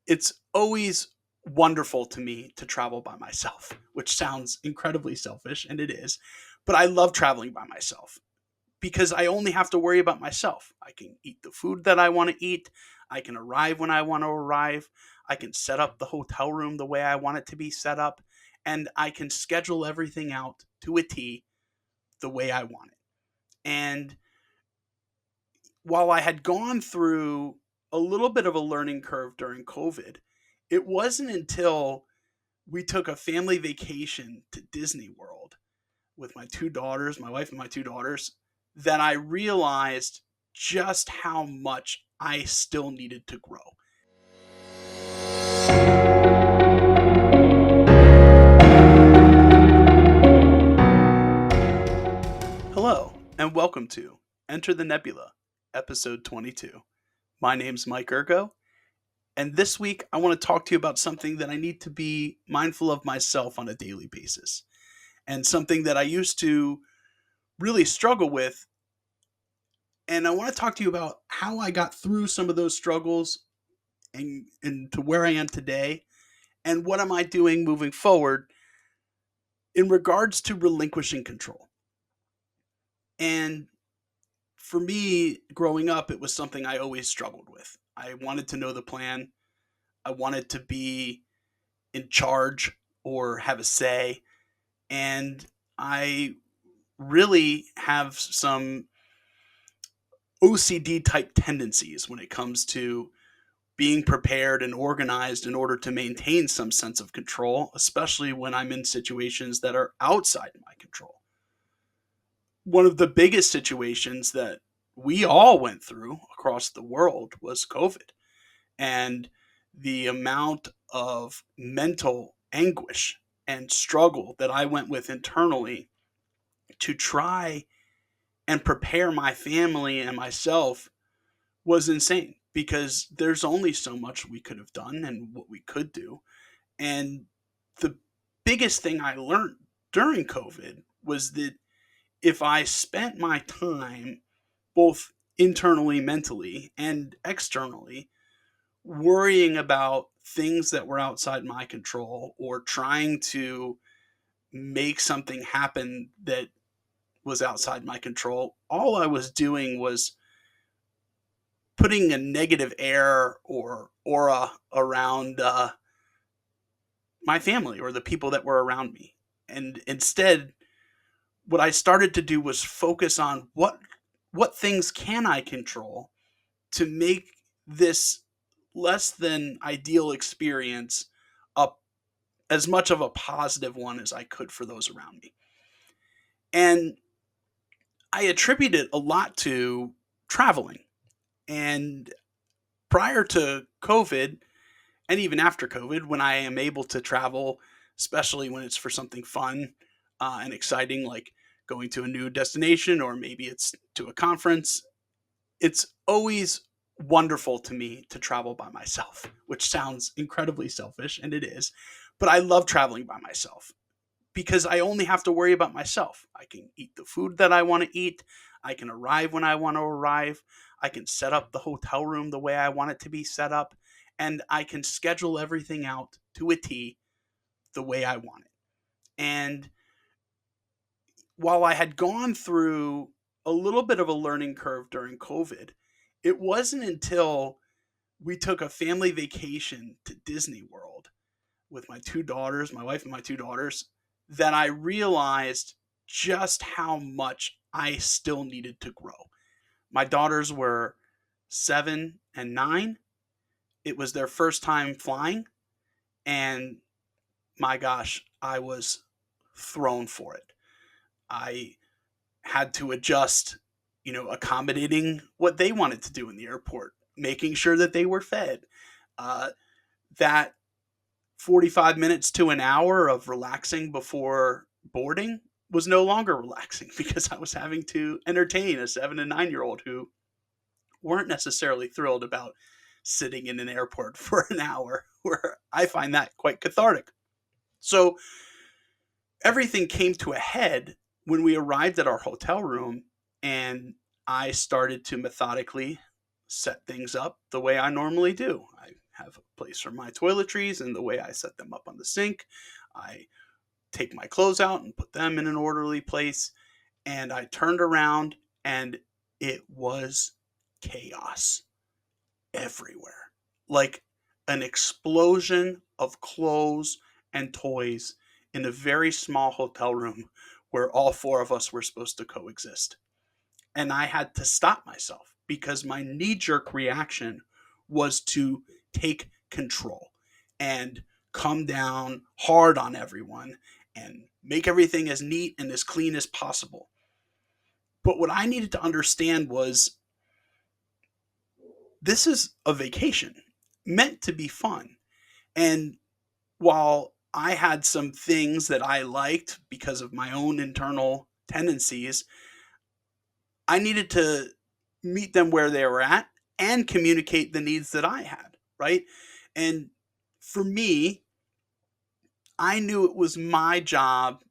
It's always wonderful to me to travel by myself, which sounds incredibly selfish, and it is. But I love traveling by myself because I only have to worry about myself. I can eat the food that I want to eat. I can arrive when I want to arrive. I can set up the hotel room the way I want it to be set up. And I can schedule everything out to a T the way I want it. And while I had gone through a little bit of a learning curve during COVID, it wasn't until we took a family vacation to Disney World with my two daughters, my wife and my two daughters, that I realized just how much I still needed to grow. Hello, and welcome to Enter the Nebula, episode 22. My name's Mike Ergo, and this week I want to talk to you about something that I need to be mindful of myself on a daily basis, and something that I used to really struggle with. And I want to talk to you about how I got through some of those struggles and to where I am today, and what am I doing moving forward in regards to relinquishing control. And for me, growing up, it was something I always struggled with. I wanted to know the plan. I wanted to be in charge or have a say. And I really have some OCD type tendencies when it comes to being prepared and organized in order to maintain some sense of control, especially when I'm in situations that are outside my control. One of the biggest situations that we all went through across the world was COVID, and the amount of mental anguish and struggle that I went with internally to try and prepare my family and myself was insane, because there's only so much we could have done and what we could do. And the biggest thing I learned during COVID was that if I spent my time both internally, mentally, and externally worrying about things that were outside my control or trying to make something happen that was outside my control, all I was doing was putting a negative air or aura around my family or the people that were around me. And instead, what I started to do was focus on what things can I control to make this less than ideal experience a as much of a positive one as I could for those around me. And I attribute it a lot to traveling. And prior to COVID, and even after COVID, when I am able to travel, especially when it's for something fun and exciting, like going to a new destination or maybe it's to a conference, it's always wonderful to me to travel by myself, which sounds incredibly selfish, and it is. But I love traveling by myself because I only have to worry about myself. I can eat the food that I want to eat. I can arrive when I want to arrive. I can set up the hotel room the way I want it to be set up. And I can schedule everything out to a T the way I want it. And while I had gone through a little bit of a learning curve during COVID, it wasn't until we took a family vacation to Disney World with my two daughters, my wife and my two daughters, that I realized just how much I still needed to grow. My daughters were 7 and 9. It was their first time flying, and my gosh, I was thrown for it. I had to adjust, accommodating what they wanted to do in the airport, making sure that they were fed. Uh, that 45 minutes to an hour of relaxing before boarding was no longer relaxing because I was having to entertain a 7 and 9 year old who weren't necessarily thrilled about sitting in an airport for an hour, where I find that quite cathartic. So everything came to a head when we arrived at our hotel room, and I started to methodically set things up the way I normally do. I have a place for my toiletries and the way I set them up on the sink. I take my clothes out and put them in an orderly place. And I turned around and it was chaos everywhere. Like an explosion of clothes and toys in a very small hotel room where all four of us were supposed to coexist. And I had to stop myself because my knee jerk reaction was to take control and come down hard on everyone and make everything as neat and as clean as possible. But what I needed to understand was this is a vacation meant to be fun. And while I had some things that I liked because of my own internal tendencies, I needed to meet them where they were at and communicate the needs that I had, right? And for me, I knew it was my job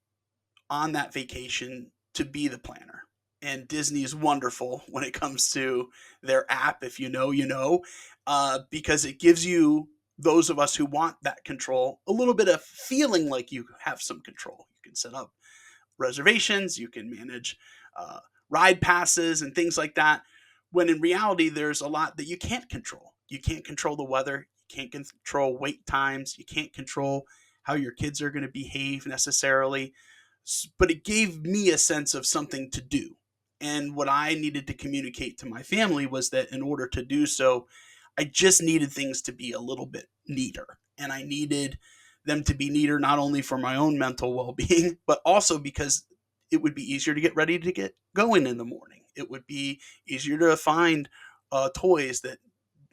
on that vacation to be the planner. And Disney is wonderful when it comes to their app, if you know, you know, because it gives you, those of us who want that control, a little bit of feeling like you have some control. You can set up reservations, you can manage uh, ride passes and things like that. When in reality, there's a lot that you can't control. You can't control the weather, you can't control wait times, you can't control how your kids are going to behave necessarily. But it gave me a sense of something to do. And what I needed to communicate to my family was that in order to do so, I just needed things to be a little bit neater. And I needed them to be neater not only for my own mental well being, but also because it would be easier to get ready to get going in the morning. It would be easier to find toys that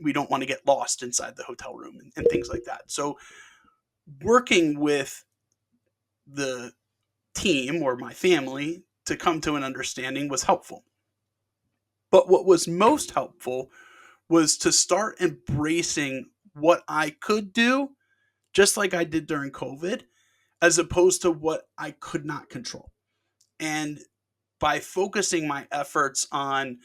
we don't want to get lost inside the hotel room and things like that. So, working with the team or my family to come to an understanding was helpful. But what was most helpful was to start embracing what I could do, just like I did during COVID, as opposed to what I could not control. And by focusing my efforts on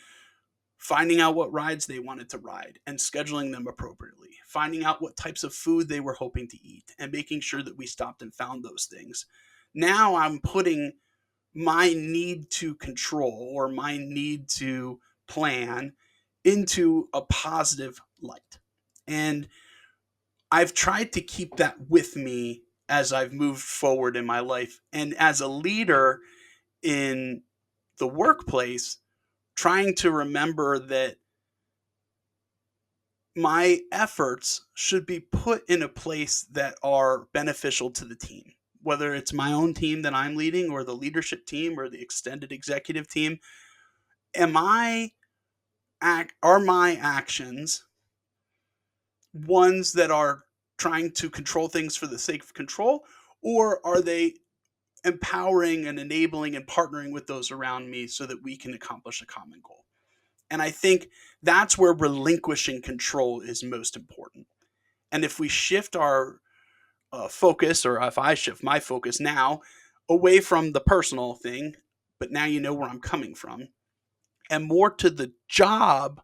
finding out what rides they wanted to ride and scheduling them appropriately, finding out what types of food they were hoping to eat, and making sure that we stopped and found those things. Now I'm putting my need to control or my need to plan into a positive light. And I've tried to keep that with me as I've moved forward in my life. And as a leader in the workplace, trying to remember that my efforts should be put in a place that are beneficial to the team, whether it's my own team that I'm leading or the leadership team or the extended executive team. Am I are my actions ones that are trying to control things for the sake of control, or are they empowering and enabling and partnering with those around me so that we can accomplish a common goal? And I think that's where relinquishing control is most important. And if we shift our focus, or if I shift my focus now away from the personal thing, but now you know where I'm coming from, and more to the job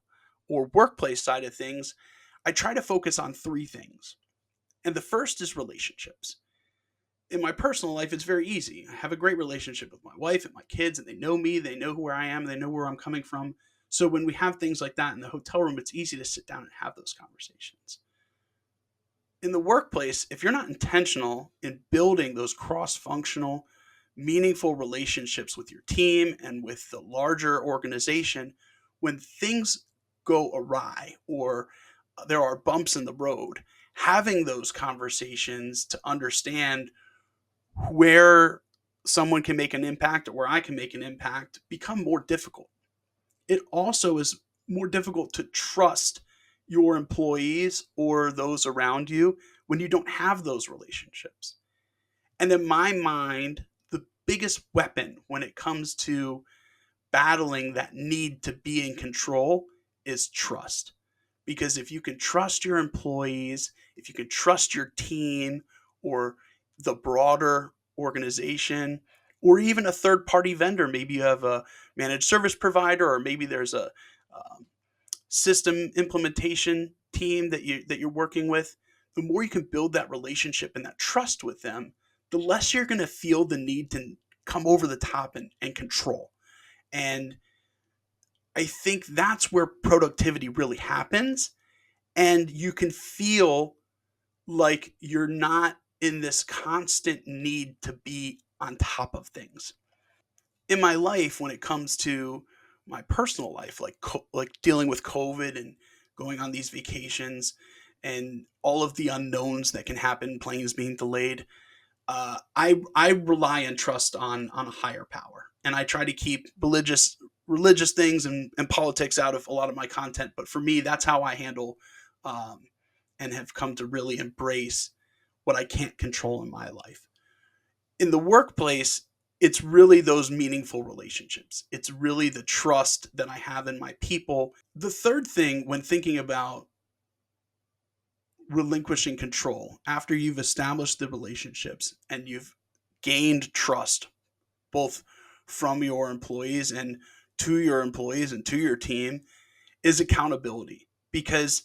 or workplace side of things, I try to focus on three things. And the first is relationships. In my personal life, it's very easy. I have a great relationship with my wife and my kids, and they know me, they know where I am, they know where I'm coming from. So when we have things like that in the hotel room, it's easy to sit down and have those conversations. In the workplace, if you're not intentional in building those cross functional, meaningful relationships with your team and with the larger organization, when things go awry or there are bumps in the road, having those conversations to understand where someone can make an impact or where I can make an impact become more difficult. It also is more difficult to trust your employees or those around you when you don't have those relationships. And in my mind, the biggest weapon when it comes to battling that need to be in control is trust. Because if you can trust your employees, if you can trust your team or the broader organization, or even a third party vendor, maybe you have a managed service provider, or maybe there's a system implementation team that you're working with, the more you can build that relationship and that trust with them, the less you're going to feel the need to come over the top and control. And I think that's where productivity really happens. And you can feel like you're not in this constant need to be on top of things. In my life, when it comes to my personal life, like dealing with COVID and going on these vacations and all of the unknowns that can happen, planes being delayed, I rely and trust on a higher power, and I try to keep religious things and politics out of a lot of my content. But for me, that's how I handle um, and have come to really embrace what I can't control in my life. In the workplace, it's really those meaningful relationships. It's really the trust that I have in my people. The third thing, when thinking about relinquishing control, after you've established the relationships and you've gained trust, both from your employees and to your employees and to your team, is accountability. Because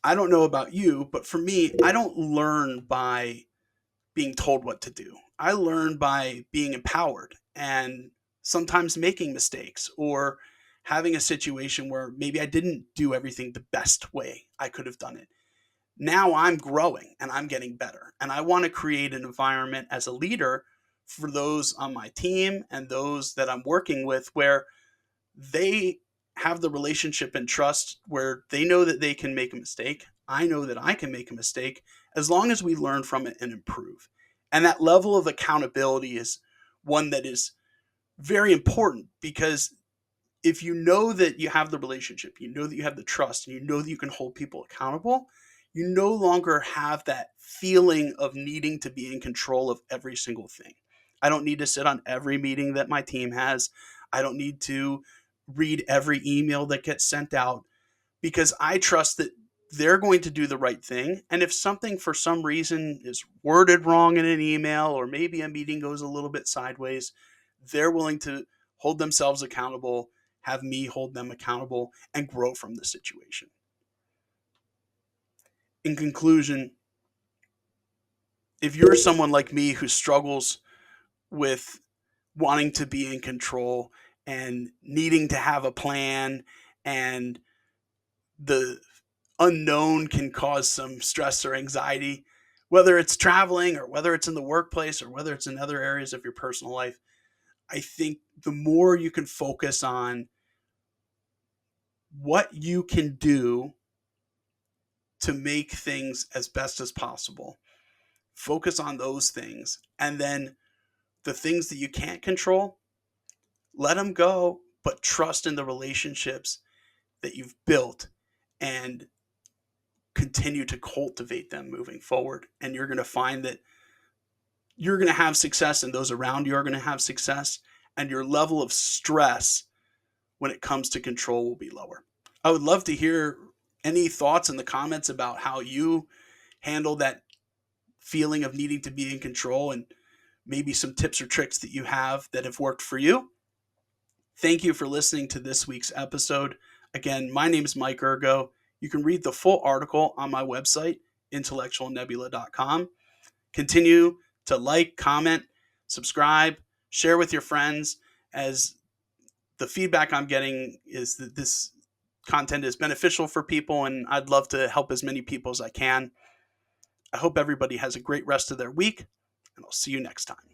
I don't know about you, but for me, I don't learn by being told what to do. I learn by being empowered and sometimes making mistakes or having a situation where maybe I didn't do everything the best way I could have done it. Now I'm growing and I'm getting better. And I want to create an environment as a leader for those on my team and those that I'm working with where they have the relationship and trust where they know that they can make a mistake. I know that I can make a mistake as long as we learn from it and improve. And that level of accountability is one that is very important because if you know that you have the relationship, you know that you have the trust, and you know that you can hold people accountable, you no longer have that feeling of needing to be in control of every single thing. I don't need to sit on every meeting that my team has. I don't need to read every email that gets sent out because I trust that they're going to do the right thing. And if something for some reason is worded wrong in an email or maybe a meeting goes a little bit sideways, they're willing to hold themselves accountable, have me hold them accountable, and grow from the situation. In conclusion, if you're someone like me who struggles with wanting to be in control and needing to have a plan, and the unknown can cause some stress or anxiety, whether it's traveling or whether it's in the workplace or whether it's in other areas of your personal life, I think the more you can focus on what you can do to make things as best as possible, focus on those things. And then the things that you can't control, let them go, but trust in the relationships that you've built and continue to cultivate them moving forward. And you're going to find that you're going to have success and those around you are going to have success. And your level of stress when it comes to control will be lower. I would love to hear any thoughts in the comments about how you handle that feeling of needing to be in control and maybe some tips or tricks that you have that have worked for you. Thank you for listening to this week's episode. Again, my name is Mike Ergo. You can read the full article on my website, intellectualnebula.com. Continue to like, comment, subscribe, share with your friends, as the feedback I'm getting is that this content is beneficial for people, and I'd love to help as many people as I can. I hope everybody has a great rest of their week, and I'll see you next time.